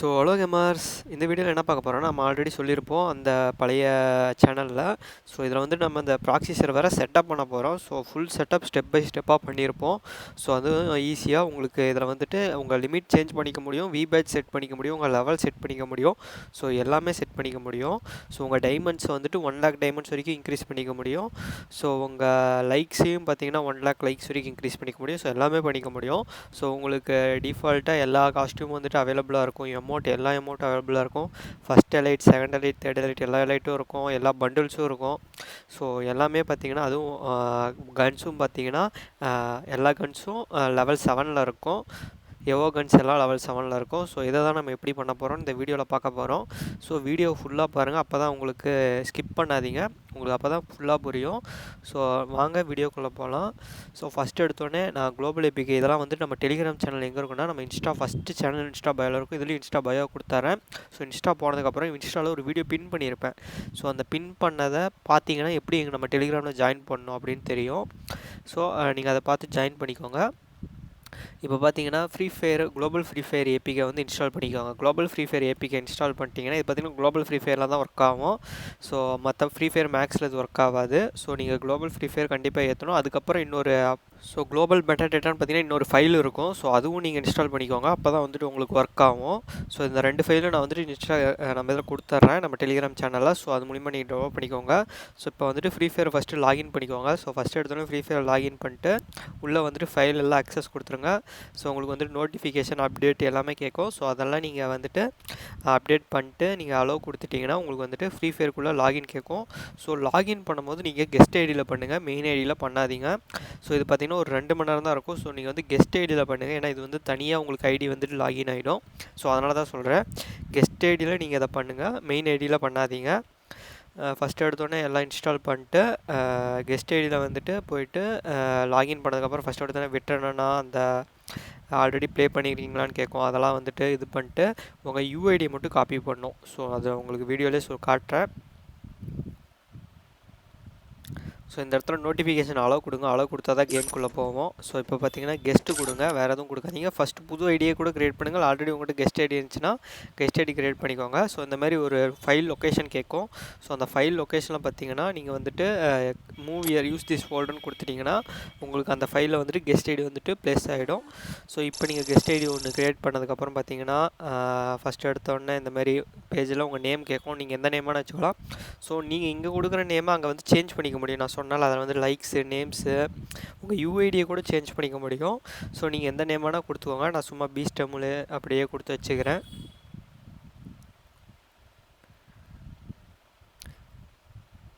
So hello gamers, இந்த வீடியோவில் என்ன பார்க்க போகிறோம்னா, நம்ம ஆல்ரெடி சொல்லியிருப்போம் அந்த பழைய சேனலில். ஸோ இதில் வந்து நம்ம இந்த ப்ராக்ஸி சர்வரை செட்டப் பண்ண போகிறோம். So full setup step by ஸ்டெப்பாக பண்ணியிருப்போம். ஸோ அதுவும் ஈஸியாக உங்களுக்கு இதில் வந்துட்டு உங்கள் லிமிட் சேஞ்ச் பண்ணிக்க முடியும், விபேட்ச் செட் பண்ணிக்க முடியும், உங்கள் லெவல் செட் பண்ணிக்க முடியும். ஸோ எல்லாமே செட் பண்ணிக்க முடியும். ஸோ உங்கள் டைமண்ட்ஸை வந்துட்டு 1 lakh டைமண்ட்ஸ் வரைக்கும் இன்க்ரீஸ் பண்ணிக்க முடியும். ஸோ உங்கள் லைக்ஸையும் பார்த்தீங்கன்னா 1 lakh லைக்ஸ் வரைக்கும் இன்க்ரீஸ் பண்ணிக்க முடியும். ஸோ எல்லாமே பண்ணிக்க முடியும். ஸோ உங்களுக்கு டிஃபால்ட்டாக எல்லா காஸ்ட்யூமும் வந்துட்டு அவைலபிளாக இருக்கும். எல்லா அமௌண்ட்டும் அவைலபிளாக இருக்கும். First elite, second elite, third elite எல்லா எலைட்டும் இருக்கும். எல்லா பண்டில்ஸும் இருக்கும். ஸோ எல்லாமே பார்த்தீங்கன்னா அதுவும் கன்ஸும் பார்த்தீங்கன்னா எல்லா கன்ஸும் லெவல் 7 இருக்கும். எவோ கன்ஸ் எல்லாம் லெவல் 7 இருக்கும். ஸோ இதை தான் நம்ம எப்படி பண்ண போகிறோம் இந்த வீடியோவில் பார்க்க போகிறோம். ஸோ வீடியோ ஃபுல்லாக பாருங்கள், அப்போ தான் உங்களுக்கு ஸ்கிப் பண்ணாதீங்க, உங்களுக்கு அப்போ தான் ஃபுல்லாக புரியும். ஸோ வாங்க வீடியோக்குள்ளே போகலாம். ஸோ ஃபஸ்ட்டு எடுத்தோடனே நான் குளோபல் எபிகே இதெல்லாம் வந்துட்டு நம்ம டெலிகிராம் சேனல் எங்கே இருக்குன்னா, நம்ம ஃபஸ்ட்டு சேனல் இன்ஸ்டா பயோவில் இருக்கும். இதுலேயும் இன்ஸ்டா பயோ கொடுத்தாரேன். ஸோ இன்ஸ்டா போனதுக்கப்புறம் இன்ஸ்டாவில் ஒரு வீடியோ பின் பண்ணியிருப்பேன். ஸோ அந்த பின் பண்ணதை பார்த்தீங்கன்னா எப்படி நம்ம டெலிகிராமில் ஜாயின் பண்ணணும் அப்படின்னு தெரியும். ஸோ நீங்கள் அதை பார்த்து ஜாயின் பண்ணிக்கோங்க. இப்போ பார்த்தீங்கன்னா free fire global free fire APK வந்து இன்ஸ்டால் பண்ணிக்கோங்க. Global free fire APK install பண்ணிட்டீங்கன்னா இது பார்த்தீங்கன்னா குளோபல் ஃப்ரீ ஃபயரில் தான் ஒர்க் ஆகும். ஸோ மற்ற ஃப்ரீ ஃபயர் மேக்ஸில் இது ஒர்க் ஆகாது. ஸோ நீங்கள் குளோபல் ஃப்ரீ ஃபயர் கண்டிப்பாக ஏற்றணும். அதுக்கப்புறம் இன்னொரு குளோபல் மெட்டாடேட்டான்னு பார்த்தீங்கன்னா இன்னொரு ஃபைல் இருக்கும். ஸோ அதுவும் நீங்கள் இன்ஸ்டால் பண்ணிக்கோங்க, அப்போ தான் வந்துட்டு உங்களுக்கு ஒர்க் ஆகும். ஸோ இந்த 2 ஃபைலும் நான் வந்துட்டு நம்ம இதில் கொடுத்துட்றேன் நம்ம டெலிகிராம் சேனலில். ஸோ அது மூலிமா நீங்கள் டெவலப் பண்ணிக்கோங்க. ஸோ இப்போ வந்துட்டு ஃப்ரீ ஃபயர் ஃபஸ்ட்டு லாகின் பண்ணிக்கோங்க. ஸோ ஃபஸ்ட்டு எடுத்தோன்னே ஃப்ரீ ஃபயர் லாகின் பண்ணிட்டு உள்ளே வந்துட்டு ஃபைல் எல்லாம் அக்சஸ் கொடுத்துருங்க. ஸோ உங்களுக்கு வந்துட்டு நோட்டிஃபிகேஷன் அப்டேட் எல்லாமே கேட்கும். ஸோ அதெல்லாம் நீங்கள் வந்துட்டு அப்டேட் பண்ணிட்டு நீங்கள் அலோவ் கொடுத்துட்டிங்கன்னா உங்களுக்கு வந்துட்டு ஃப்ரீ ஃபயருக்குள்ளே லாகின் கேட்கும். ஸோ லாகின் பண்ணும்போது நீங்கள் கெஸ்ட் ஐடியில் பண்ணுங்கள், மெயின் ஐடியில் பண்ணாதீங்க. ஸோ இது பார்த்திங்கன்னா ஒரு 2 மணி நேரம் தான் இருக்கும். ஸோ நீங்கள் வந்து கெஸ்ட் ஐடியில் பண்ணுங்கள், ஏன்னா இது வந்து தனியாக உங்களுக்கு ஐடி வந்துட்டு லாகின் ஆகிடும். ஸோ அதனால தான் சொல்கிறேன், கெஸ்ட் ஐடியில் நீங்கள் இதை பண்ணுங்கள், மெயின் ஐடியில் பண்ணாதீங்க. ஃபஸ்ட்டு எடுத்தோடனே எல்லாம் இன்ஸ்டால் பண்ணிட்டு கெஸ்ட் ஐடியில் வந்துட்டு போயிட்டு லாகின் பண்ணதுக்கப்புறம் ஃபஸ்ட்டு எடுத்தோடனே விட்டுறேன்னா அந்த ஆல்ரெடி ப்ளே பண்ணிக்கிறீங்களான்னு கேட்கும். அதெல்லாம் வந்துட்டு இது பண்ணிட்டு உங்கள் யூஐடி மட்டும் காப்பி பண்ணணும். ஸோ அதை உங்களுக்கு வீடியோலேயே காட்டுறேன். ஸோ இந்த இடத்துல நோட்டிஃபிகேஷன் அலோவ் கொடுங்க, அலோவ் கொடுத்தா தான் கேம்குள்ளே போவோம். ஸோ இப்போ பார்த்தீங்கன்னா கெஸ்ட்டு கொடுங்க, வேறு எதுவும் கொடுக்காதீங்க. ஃபஸ்ட்டு புது ஐடியை கூட க்ரியேட் பண்ணுங்கள். ஆல்ரெடி உங்கள்கிட்ட கெஸ்ட் ஐடி இருந்துச்சுன்னா கெஸ்ட் ஐடி க்ரியேட் பண்ணிக்கோங்க. ஸோ இந்த மாதிரி ஒரு ஃபைல் லொக்கேஷன் கேட்கும். ஸோ அந்த ஃபைல் லொக்கேஷனில் பார்த்தீங்கன்னா நீங்கள் வந்துட்டு மூவியர் யூஸ் திஸ் ஃபோல்டர்னு கொடுத்துட்டிங்கன்னா உங்களுக்கு அந்த ஃபைலில் வந்துட்டு கெஸ்ட் ஐடி வந்துட்டு ப்ளேஸ் ஆகிடும். ஸோ இப்போ நீங்கள் கெஸ்ட் ஐடி ஒன்று க்ரியேட் பண்ணதுக்கப்புறம் பார்த்தீங்கன்னா ஃபஸ்ட்டு எடுத்தோடனே இந்த மாதிரி பேஜில் உங்கள் நேம் கேட்கும். நீங்கள் எந்த நேமான வச்சுக்கலாம். ஸோ நீங்கள் இங்கே கொடுக்குற நேமை அங்கே வந்து சேஞ்ச் பண்ணிக்க முடியும். நான் சொன்னால் அதில் வந்து லைக்ஸு, நேம்ஸு, உங்கள் யூஐடியை கூட சேஞ்ச் பண்ணிக்க முடியும். ஸோ நீங்கள் எந்த நேம் வேணால் கொடுத்துக்கோங்க. நான் சும்மா பீஸ்டமுல் அப்படியே கொடுத்து வச்சுக்கிறேன்.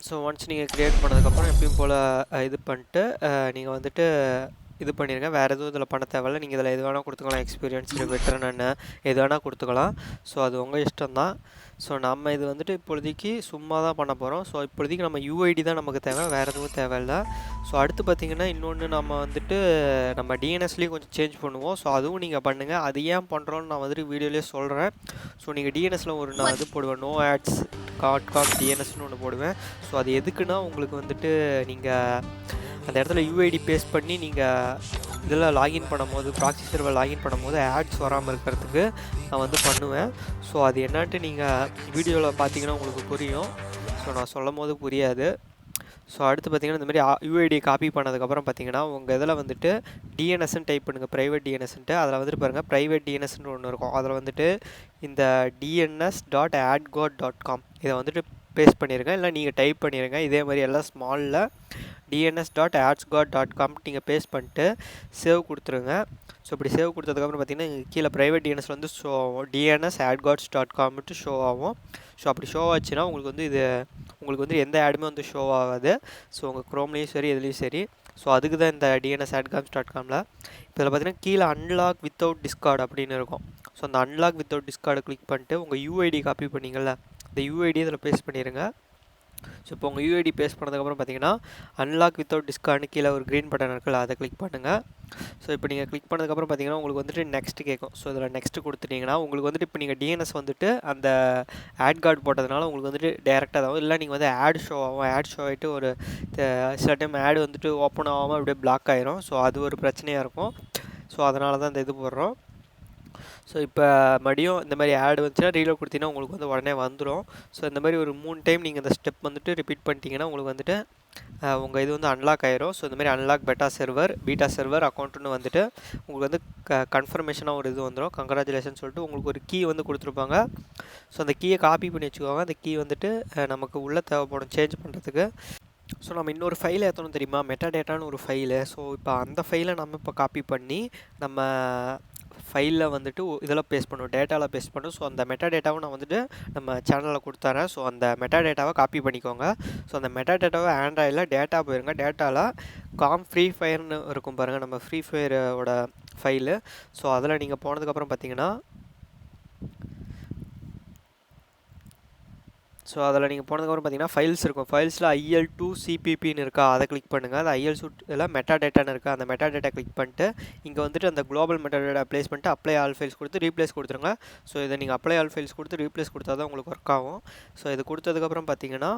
ஸோ ஒன்ஸ் நீங்கள் க்ரியேட் பண்ணதுக்கப்புறம் எப்பயும் போல் இது பண்ணிட்டு நீங்கள் வந்துட்டு இது பண்ணிடுங்க. வேறு எதுவும் இதில் பண்ண தேவையில்லை. நீங்கள் இதில் எது வேணால் கொடுத்துக்கலாம், எக்ஸ்பீரியன்ஸு, வெட்டரன்னு எது வேணால் கொடுத்துக்கலாம். ஸோ அது உங்கள் இஷ்டம் தான். ஸோ நம்ம இது வந்துட்டு இப்பொழுதைக்கு சும்மா தான் பண்ண போகிறோம். ஸோ இப்பொழுதைக்கு நம்ம யூஐடி தான் நமக்கு தேவை, வேறு எதுவும் தேவையில்லை. ஸோ அடுத்து பார்த்திங்கன்னா இன்னொன்று நம்ம வந்துட்டு நம்ம டிஎன்எஸ்லேயும் கொஞ்சம் சேஞ்ச் பண்ணுவோம். ஸோ அதுவும் நீங்கள் பண்ணுங்கள். அது ஏன் பண்ணுறோன்னு நான் வந்துட்டு வீடியோலேயே சொல்கிறேன். ஸோ நீங்கள் டிஎன்எஸில் ஒரு நான் இது போடுவேன், நோ ஆட்ஸ் டிஎன்எஸ்னு ஒன்று போடுவேன். ஸோ அது எதுக்குன்னா உங்களுக்கு வந்துட்டு நீங்கள் அந்த இடத்துல யூஐடி பேஸ்ட் பண்ணி நீங்கள் இதில் லாகின் பண்ணும்போது ப்ராக்ஸி சர்வர் லாகின் பண்ணும்போது ஆட்ஸ் வராமல் இருக்கிறதுக்கு நான் வந்து பண்ணுவேன். ஸோ அது என்னான்ட்டு நீங்கள் வீடியோவில் பார்த்தீங்கன்னா உங்களுக்கு புரியும். ஸோ நான் சொல்லும் போது புரியாது. ஸோ அடுத்து பார்த்திங்கன்னா இந்த மாதிரி யூஐடி காப்பி பண்ணதுக்கப்புறம் பார்த்தீங்கன்னா உங்கள் இதில் வந்துட்டு டிஎன்எஸ்ன்னு டைப் பண்ணுங்கள், ப்ரைவேட் டிஎன்எஸ்ன்ட்டு. அதில் வந்துட்டு பாருங்கள் ப்ரைவேட் டிஎன்எஸ்ன்னு ஒன்று இருக்கும். அதில் வந்துட்டு இந்த dns.adgod.com இதை வந்துட்டு பேஸ்ட் பண்ணிடுங்க, இல்லை நீங்கள் டைப் பண்ணிடுங்க. இதே மாதிரி எல்லாம் ஸ்மாலில் dns.adgod.com நீங்கள் பேஸ்ட் பண்ணிட்டு சேவ் கொடுத்துருங்க. ஸோ இப்படி சேவ் கொடுத்ததுக்கப்புறம் பார்த்தீங்கன்னா கீழே ப்ரைவேட் டிஎன்எஸ் வந்து ஷோ ஆகும், dns.adgods.com ஷோ ஆகும். ஸோ அப்படி ஷோ ஆச்சுன்னா உங்களுக்கு வந்து உங்களுக்கு வந்து எந்த ஆடுமே வந்து ஷோ ஆகாது. ஸோ உங்கள் க்ரோம்லேயும் சரி எதுலேயும் சரி. ஸோ அதுக்கு தான் இந்த dns.adgods.comல இதில் பார்த்தீங்கன்னா கீழே அன்லாக் வித்தவுட் டிஸ்கார்ட் அப்படின்னு இருக்கும். ஸோ அந்த அன்லாக் வித்தவுட் டிஸ்கார்டை கிளிக் பண்ணிட்டு உங்கள் யூஐடி காப்பி பண்ணிங்கள்ல இந்த யூஐடி இதில் பேஸ்ட் பண்ணிடுங்க. ஸோ இப்போ உங்கள் யூஐடி பேஸ்ட் பண்ணதுக்கப்புறம் பார்த்தீங்கன்னா அன்லாக் வித்தவுட் டிஸ்கார்ட்னு கீழே ஒரு க்ரீன் பட்டன் இருக்குல்ல, அதை கிளிக் பண்ணுங்கள். ஸோ இப்போ நீங்கள் கிளிக் பண்ணதுக்கப்புறம் பார்த்தீங்கன்னா உங்களுக்கு வந்துட்டு நெக்ஸ்ட்டு கேட்கும். ஸோ இதில் நெக்ஸ்ட்டு கொடுத்துட்டிங்கன்னா உங்களுக்கு வந்துட்டு இப்போ நீங்கள் டிஎன்எஸ் வந்துட்டு அந்த ஆட் கார்டு போட்டதுனால உங்களுக்கு வந்துட்டு டேரெக்டாக ஆகும். இல்லை நீங்கள் வந்து ஆட் ஷோ ஆகும், ஆட் ஷோ ஆகிட்டு ஒரு சில டைம் ஆடு வந்துட்டு ஓப்பன் ஆகாமல் அப்படியே பிளாக் ஆகிரும். ஸோ அது ஒரு பிரச்சனையாக இருக்கும். ஸோ அதனால தான் இந்த இது போடுறோம். ஸோ இப்போ மறுபடியும் இந்த மாதிரி ஆட் வந்துச்சுன்னா ரீலோட் கொடுத்தீங்கன்னா உங்களுக்கு வந்து உடனே வந்துடும். ஸோ இந்த மாதிரி ஒரு 3 டைம் நீங்கள் இந்த ஸ்டெப் வந்துட்டு ரிப்பீட் பண்ணிட்டீங்கன்னா உங்களுக்கு வந்துட்டு உங்கள் இது வந்து அன்லாக் ஆயிரும். ஸோ இந்த மாதிரி அன்லாக் பீட்டா சர்வர் அக்கௌண்ட்டுன்னு வந்துட்டு உங்களுக்கு வந்து கன்ஃபர்மேஷனாக ஒரு இது வந்துடும். கங்க்ராச்சுலேஷன் சொல்லிட்டு உங்களுக்கு ஒரு கீ வந்து கொடுத்துருப்பாங்க. ஸோ அந்த கீயை காப்பி பண்ணி வச்சுக்கோங்க. அந்த கீ வந்துட்டு நமக்கு உள்ளே தேவைப்படும் சேஞ்ச் பண்ணுறதுக்கு. ஸோ நம்ம இன்னொரு ஃபைலை ஏற்றணும் தெரியுமா, மெட்டா டேட்டான்னு ஒரு ஃபைலு. ஸோ இப்போ அந்த ஃபைலை நம்ம இப்போ காப்பி பண்ணி நம்ம ஃபைலில் வந்துட்டு இதெல்லாம் பேஸ்ட் பண்ணுவோம், டேட்டாவில் பேஸ்ட் பண்ணும். ஸோ அந்த மெட்டா டேட்டாவை நான் வந்துட்டு நம்ம சேனலில் கொடுத்துறேன். ஸோ அந்த மெட்டா டேட்டாவை காப்பி பண்ணிக்கோங்க. ஸோ அந்த மெட்டா டேட்டாவை ஆண்ட்ராய்டில் டேட்டா போயிருங்க. டேட்டாவில் ஃப்ரீ ஃபயர்னு இருக்கும் பாருங்கள், நம்ம ஃப்ரீ ஃபயரோட ஃபைலு. ஸோ அதில் நீங்கள் போனதுக்கப்புறம் பார்த்தீங்கன்னா ஃபைல்ஸ் இருக்கும். ஃபைல்ஸில் IL2 CPPன்னு இருக்கா, அதை கிளிக் பண்ணுங்கள். அந்த IL2 இதில் மெட்டா டேட்டான்னு இருக்கா, அந்த மெட்டா டேட்டா கிளிக் பண்ணிட்டு இங்கே வந்துட்டு அந்த குளோபல் மெட்டா டேட்டா ப்ளேஸ் பண்ணிட்டு அப்ளை ஆல் ஃபைல்ஸ் கொடுத்து ரீப்ளேஸ் கொடுத்துருங்க. ஸோ இதை நீங்கள் அப்ளை ஆல் ஃபைல்ஸ் கொடுத்து ரீப்ளேஸ் கொடுத்தா தான் உங்களுக்கு ஒர்க் ஆகும். ஸோ இது கொடுத்ததுக்கப்புறம் பார்த்தீங்கன்னா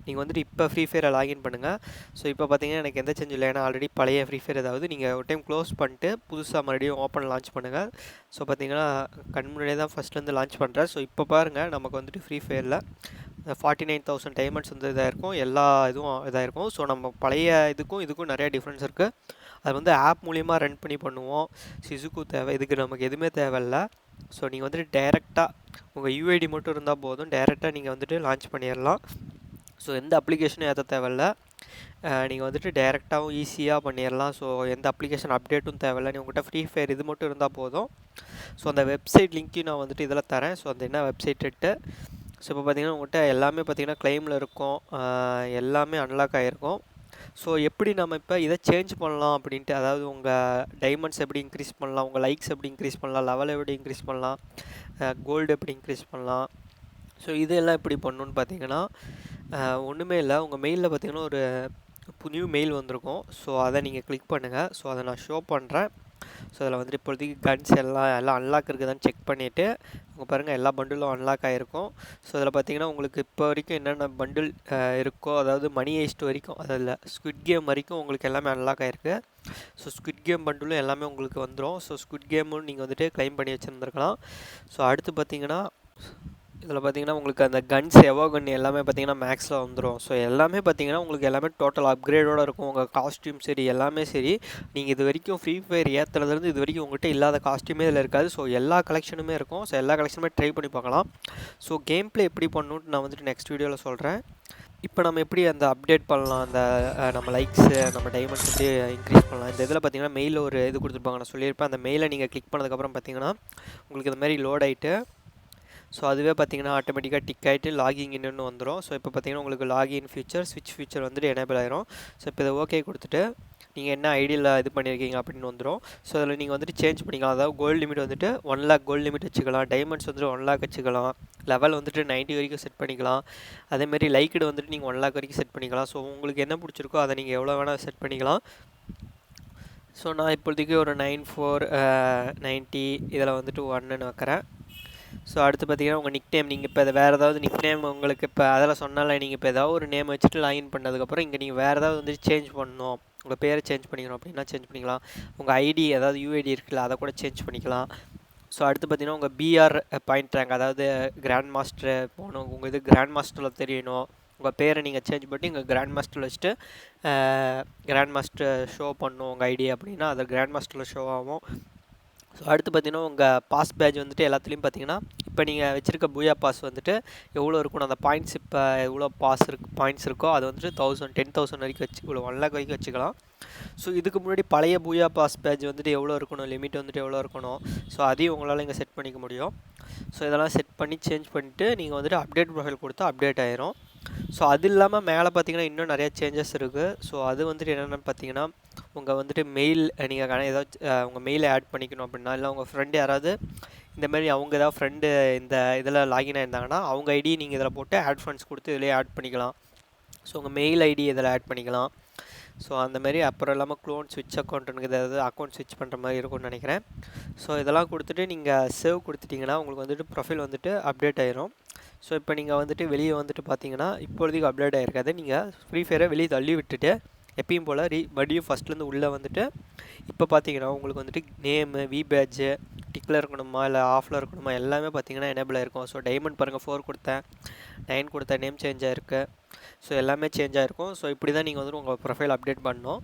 நீங்கள் வந்துட்டு இப்போ ஃப்ரீ ஃபயரை லாகின் பண்ணுங்கள். ஸோ இப்போ பார்த்தீங்கன்னா எனக்கு எந்த சேஞ்ச் இல்லை, ஏன்னா ஆல்ரெடி பழைய ஃப்ரீ ஃபயர். ஏதாவது நீங்கள் ஒரு டைம் க்ளோஸ் பண்ணிட்டு புதுசாக மறுபடியும் ஓப்பன் லான்ச் பண்ணுங்கள். ஸோ பார்த்தீங்கன்னா கண் முன்னாடியே தான் ஃபஸ்ட்லேருந்து லான்ச் பண்ணுறேன். ஸோ இப்போ பாருங்கள் நமக்கு வந்துட்டு ஃப்ரீ ஃபயரில் 49,000 டைமண்ட்ஸ் வந்து இதாக இருக்கும், எல்லா இதுவும் இதாக இருக்கும். ஸோ நம்ம பழைய இதுக்கும் நிறையா டிஃப்ரென்ஸ் இருக்குது. அது வந்து ஆப் மூலிமா ரன் பண்ணி பண்ணுவோம். சிசுக்கு தேவை, இதுக்கு நமக்கு எதுவுமே தேவையில்ல. ஸோ நீங்கள் வந்துட்டு டைரெக்டாக உங்கள் UID மட்டும் இருந்தால் போதும், டைரெக்டாக நீங்கள் வந்துட்டு லான்ச் பண்ணிடலாம். ஸோ எந்த அப்ளிகேஷனும் ஏற்ற தேவையில்ல, நீங்கள் வந்துட்டு டைரெக்டாகவும் ஈஸியாக பண்ணிடலாம். ஸோ எந்த அப்ளிகேஷன் அப்டேட்டும் தேவையில்லை, நீ உங்கள்கிட்ட ஃப்ரீ ஃபயர் இது மட்டும் இருந்தால் போதும். ஸோ அந்த வெப்சைட் லிங்க்கையும் நான் வந்துட்டு இதில் தரேன். ஸோ அந்த என்ன வெப்சைட்டு. ஸோ இப்போ பார்த்தீங்கன்னா உங்கள்கிட்ட எல்லாமே பார்த்தீங்கன்னா கிளைமில் இருக்கும், எல்லாமே அன்லாக் ஆகிருக்கும். ஸோ எப்படி நம்ம இப்போ இதை சேஞ்ச் பண்ணலாம் அப்படின்ட்டு, அதாவது உங்கள் டைமண்ட்ஸ் எப்படி இன்க்ரீஸ் பண்ணலாம், உங்கள் லைக்ஸ் எப்படி இன்க்ரீஸ் பண்ணலாம், லெவல் எப்படி இன்க்ரீஸ் பண்ணலாம், கோல்டு எப்படி இன்க்ரீஸ் பண்ணலாம். ஸோ இதெல்லாம் எப்படி பண்ணணுன்னு பார்த்தீங்கன்னா ஒன்றுமே இல்லை, உங்கள் மெயிலில் பார்த்தீங்கன்னா ஒரு நியூ மெயில் வந்திருக்கும். ஸோ அதை நீங்கள் கிளிக் பண்ணுங்கள். ஸோ அதை நான் ஷோ பண்ணுறேன். ஸோ அதில் வந்துட்டு இப்போதைக்கு கன்ஸ் எல்லாம் அன்லாக் இருக்குதான்னு செக் பண்ணிவிட்டு உங்கள் பாருங்கள் எல்லா பண்டிலும் அன்லாக் ஆகிருக்கும். ஸோ அதில் பார்த்தீங்கன்னா உங்களுக்கு இப்போ வரைக்கும் என்னென்ன பண்டில் இருக்கோ, அதாவது மணி ஹெய்ஸ்ட் வரைக்கும், அதில் ஸ்குவிட் கேம் வரைக்கும் உங்களுக்கு எல்லாமே அன்லாக் ஆகிருக்கு. ஸோ ஸ்குவிட் கேம் பண்டிலும் எல்லாமே உங்களுக்கு வந்துடும். ஸோ ஸ்குவிட் கேமும் நீங்கள் வந்துட்டு கிளைம் பண்ணி வச்சுருந்துருக்கலாம். ஸோ அடுத்து பார்த்தீங்கன்னா இதில் பார்த்தீங்கன்னா உங்களுக்கு அந்த கன்ஸ் கன் எல்லாமே பார்த்தீங்கன்னா மேக்ஸில் வந்துடும். ஸோ எல்லாமே பார்த்தீங்கன்னா உங்களுக்கு எல்லாமே டோட்டல் அப்கிரேடோடு இருக்கும். உங்கள் காஸ்ட்யூம் சரி, எல்லாமே சரி, நீங்கள் இது வரைக்கும் ஃப்ரீ ஃபயர் ஏற்றுறதுலேருந்து இது வரைக்கும் உங்கள்கிட்ட இல்லாத காஸ்ட்யூமே இதில் இருக்காது. ஸோ எல்லா கலெக்ஷனுமே இருக்கும். ஸோ எல்லா கலெக்ஷனுமே ட்ரை பண்ணி பார்க்கலாம். ஸோ கேம் பிளே எப்படி பண்ணணுன்ட்டு நான் வந்துட்டு நெக்ஸ்ட் வீடியோவில் சொல்கிறேன். இப்போ நம்ம எப்படி அந்த அப்டேட் பண்ணலாம், அந்த நம்ம லைக்ஸு, நம்ம டைமண்ட்ஸ் எப்படி இன்க்ரீஸ் பண்ணலாம். இந்த இதில் பார்த்தீங்கன்னா மெயிலில் ஒரு இது கொடுத்துருப்பாங்க, நான் சொல்லியிருப்பேன். அந்த மெயிலை நீங்கள் கிளிக் பண்ணதுக்கப்புறம் பார்த்தீங்கன்னா உங்களுக்கு இந்த மாதிரி லோட் ஆகிட்டு, ஸோ அதுவே பார்த்தீங்கன்னா ஆட்டோமேட்டிக்காக டிக் ஆகிட்டு லாகிங் இன்னும் வந்துடும். ஸோ இப்போ பார்த்தீங்கன்னா உங்களுக்கு லாகின் ஃபீச்சர், ஸ்விட்ச் ஃபீச்சர் வந்துட்டு எனேபிள் ஆயிரும். ஸோ இப்போ இதை ஓகே கொடுத்துட்டு நீங்கள் என்ன ஐடியில் இது பண்ணியிருக்கீங்க அப்படின்னு வந்துடும். ஸோ அதில் நீங்கள் வந்துட்டு சேஞ்ச் பண்ணிக்கலாம். அதாவது கோல்டு லிமிட் வந்துட்டு 1 lakh கோல்டு லிமிட் வச்சுக்கலாம், டைமண்ட்ஸ் வந்துட்டு 1 lakh வச்சுக்கலாம், லெவல் வந்துட்டு 90 வரைக்கும் செட் பண்ணிக்கலாம். அதேமாரி லைக்கடு வந்துட்டு நீங்கள் 1 lakh வரைக்கும் செட் பண்ணிக்கலாம். ஸோ உங்களுக்கு என்ன பிடிச்சிருக்கோ அதை நீங்கள் எவ்வளோ வேணால் செட் பண்ணிக்கலாம். ஸோ நான் இப்போதைக்கு ஒரு 9490 இதில் வந்துட்டு 1ன்னு வைக்கிறேன். ஸோ அடுத்து பார்த்தீங்கன்னா உங்கள் நிக் நேம், நீங்கள் இப்போ வேறு ஏதாவது நிக் நேம் உங்களுக்கு இப்போ அதில் சொன்னால நீங்கள் இப்போ ஏதாவது ஒரு நேம் வச்சுட்டு லாகின் பண்ணதுக்கப்புறம் இங்கே நீங்கள் வேறு ஏதாவது வந்து சேஞ்ச் பண்ணணும், உங்கள் பேரை சேஞ்ச் பண்ணிக்கணும் அப்படின்னா சேஞ்ச் பண்ணிக்கலாம். உங்கள் ஐடி அதாவது UID இருக்குல்ல, அதை கூட சேஞ்ச் பண்ணிக்கலாம். ஸோ அடுத்து பார்த்தீங்கன்னா உங்கள் BR பாயிண்ட் ரேங்க், அதாவது கிராண்ட் மாஸ்டர் போகணும், உங்கள் இது கிராண்ட் மாஸ்டரில் தெரியணும். உங்கள் பேரை நீங்கள் சேஞ்ச் பண்ணி இங்கே கிராண்ட் மாஸ்டரில் வச்சுட்டு கிராண்ட் மாஸ்டர் ஷோ பண்ணணும் உங்கள் ஐடி அப்படின்னா அது கிராண்ட் மாஸ்டரில் ஷோ ஆகும். ஸோ அடுத்து பார்த்தீங்கன்னா உங்கள் பாஸ் பேட்ச் வந்துட்டு எல்லாத்துலேயும் பார்த்தீங்கன்னா இப்போ நீங்கள் வச்சுருக்க பூயா பாஸ் வந்துட்டு எவ்வளோ இருக்கணும், அந்த பாயிண்ட்ஸ் இப்போ எவ்வளோ பாயிண்ட்ஸ் இருக்கோ அது வந்துட்டு 10,000 வரைக்கும் வச்சு இவ்வளோ 1 lakh வரைக்கும் வச்சுக்கலாம். ஸோ இதுக்கு முன்னாடி பழைய பூயா பாஸ் பேட்ச் வந்துட்டு எவ்வளோ இருக்கணும், லிமிட் வந்துட்டு எவ்வளோ இருக்கணும், ஸோ அதையும் உங்களால் இங்கே செட் பண்ணிக்க முடியும். ஸோ இதெல்லாம் செட் பண்ணி சேஞ்ச் பண்ணிவிட்டு நீங்கள் வந்துட்டு அப்டேட் ப்ரொஃபைல் கொடுத்தா அப்டேட் ஆயிரும். ஸோ அது இல்லாமல் மேலே பார்த்தீங்கன்னா இன்னும் நிறையா சேஞ்சஸ் இருக்குது. ஸோ அது வந்துட்டு என்னென்னு பார்த்தீங்கன்னா உங்கள் வந்துட்டு மெயில் நீங்கள் ஏதாச்சும் உங்கள் மெயிலை ஆட் பண்ணிக்கணும் அப்படின்னா, இல்லை உங்கள் ஃப்ரெண்டு யாராவது இந்தமாரி அவங்க ஏதாவது ஃப்ரெண்டு இந்த இதில் லாகின் ஆயிருந்தாங்கன்னா அவங்க ஐடி நீங்கள் இதில் போட்டு ஆட் ஃப்ரெண்ட்ஸ் கொடுத்து இதிலே ஆட் பண்ணிக்கலாம். ஸோ உங்கள் மெயில் ஐடி இதில் ஆட் பண்ணிக்கலாம். ஸோ அந்தமாரி அப்புறம் இல்லாமல் க்ளோன் ஸ்விட்ச் அக்கௌண்ட்டுக்கு ஏதாவது அக்கௌண்ட் ஸ்விட்ச் பண்ணுற மாதிரி இருக்கும்னு நினைக்கிறேன். ஸோ இதெல்லாம் கொடுத்துட்டு நீங்கள் சேவ் கொடுத்துட்டிங்கன்னா உங்களுக்கு வந்துட்டு ப்ரொஃபைல் வந்துட்டு அப்டேட் ஆயிரும். ஸோ இப்போ நீங்கள் வந்துட்டு வெளியே வந்துட்டு பார்த்தீங்கன்னா இப்பொழுதைக்கு அப்டேட் ஆகிருக்காது. நீங்கள் ஃப்ரீ ஃபயரை வெளியே தள்ளி விட்டுட்டு எப்பயும் போல் மறுபடியும் ஃபஸ்ட்லேருந்து உள்ளே வந்துட்டு இப்போ பார்த்தீங்கன்னா உங்களுக்கு வந்துட்டு நேமு வி பேட்ஜு டிக்கில் இருக்கணுமா இல்லை ஆஃபில் இருக்கணுமா எல்லாமே பார்த்தீங்கன்னா எனேபிள் ஆகிருக்கும். ஸோ டைமண்ட் பாருங்கள் 4 கொடுத்தேன், 9 கொடுத்தேன், நேம் சேஞ்ச் ஆகிருக்கு. ஸோ எல்லாமே சேஞ்ச் ஆகிருக்கும். ஸோ இப்படி தான் நீங்கள் வந்துட்டு உங்கள் ப்ரொஃபைல் அப்டேட் பண்ணணும்.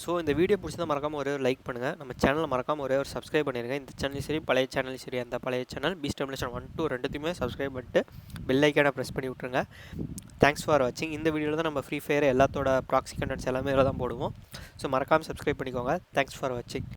ஸோ இந்த வீடியோ பிடிச்சதான் மறக்காமல் ஒரே ஒரு லைக் பண்ணுங்கள். நம்ம சேனலை மறக்காமல் ஒரே ஒரு சப்ஸ்கிரைப் பண்ணிடுங்க. இந்த சேனலும் சரி பழைய சேனலும் சரி அந்த பழைய சேனல் பீஸ்ட் டெம்லேஷன் 1 2 ரெண்டுத்தையுமே சப்ஸ்கிரைப் பண்ணிட்டு பெல் ஐக்கானை ப்ரெஸ் பண்ணி விட்ருங்க. தேங்க்ஸ் ஃபார் வாட்சிங். இந்த வீடியோவில் தான் நம்ம ஃப்ரீ ஃபயர் எல்லாத்தோட ப்ராக்ஸி கண்டென்ட்ஸ் எல்லாமே இதில் தான் போடுவோம். ஸோ மறக்காமல் சப்ஸ்கிரைப் பண்ணிக்கோங்க. தேங்க்ஸ் ஃபார் வாட்சிங்.